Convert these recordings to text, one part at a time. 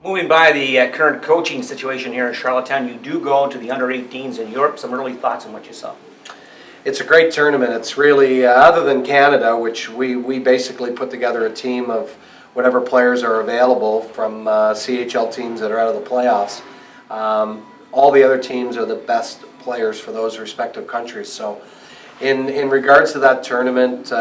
Moving by the current coaching situation here in Charlottetown, you do go to the under-18s in Europe. Some early thoughts on what you saw? It's a great tournament. It's really, other than Canada, which we basically put together a team of whatever players are available from CHL teams that are out of the playoffs. All the other teams are the best players for those respective countries. So in regards to that tournament,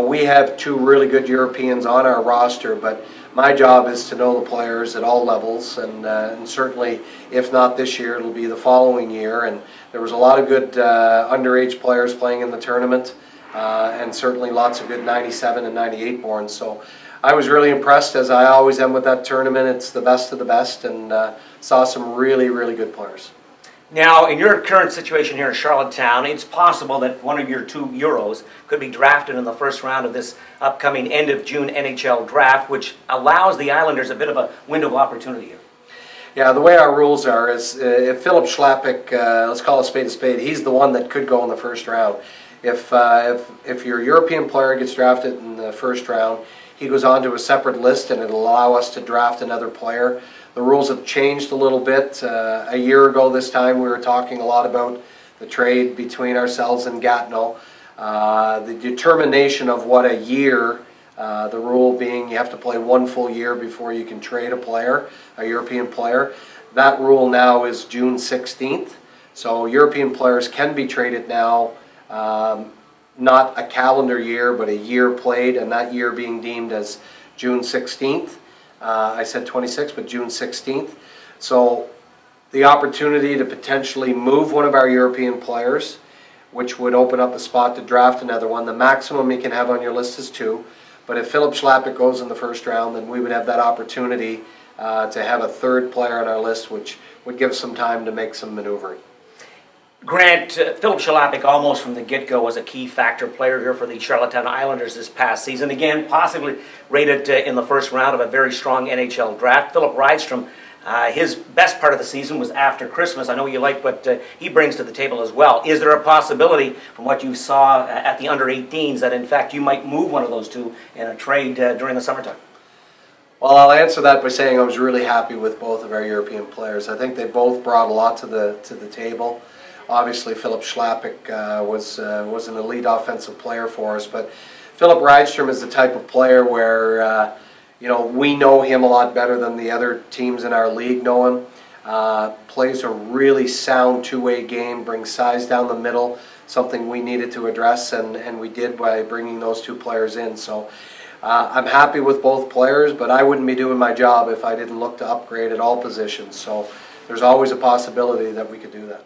we have two really good Europeans on our roster, but my job is to know the players at all levels, and certainly, if not this year, it'll be the following year. And there was a lot of good underage players playing in the tournament, and certainly lots of good 97 and 98 born. So I was really impressed, as I always am with that tournament. It's the best of the best, and saw some really, really good players. Now, in your current situation here in Charlottetown, it's possible that one of your two Euros could be drafted in the first round of this upcoming end of June NHL draft, which allows the Islanders a bit of a window of opportunity here. Yeah, the way our rules are is if Philip Schlappick, let's call a spade, he's the one that could go in the first round. If your European player gets drafted in the first round, he goes on to a separate list, and it'll allow us to draft another player. The rules have changed a little bit. A year ago this time we were talking a lot about the trade between ourselves and Gatineau. The determination of what a year, the rule being you have to play one full year before you can trade a player, a European player. That rule now is June 16th. So European players can be traded now, not a calendar year, but a year played, and that year being deemed as June 16th. I said 26th, but June 16th. So the opportunity to potentially move one of our European players, which would open up a spot to draft another one. The maximum you can have on your list is 2. But if Philip Schlappick goes in the first round, then we would have that opportunity to have a third player on our list, which would give us some time to make some maneuvering. Grant, Philip Schlappick almost from the get-go was a key factor player here for the Charlottetown Islanders this past season. Again, possibly rated in the first round of a very strong NHL draft. Philip Rydstrom, his best part of the season was after Christmas. I know you like what he brings to the table as well. Is there a possibility, from what you saw at the under-18s, that in fact you might move one of those two in a trade during the summertime? Well, I'll answer that by saying I was really happy with both of our European players. I think they both brought a lot to the table. Obviously, Philip Schlappick was an elite offensive player for us, but Philip Rydstrom is the type of player where we know him a lot better than the other teams in our league know him. Plays a really sound two-way game, brings size down the middle, something we needed to address, and we did by bringing those two players in. So I'm happy with both players, but I wouldn't be doing my job if I didn't look to upgrade at all positions. So there's always a possibility that we could do that.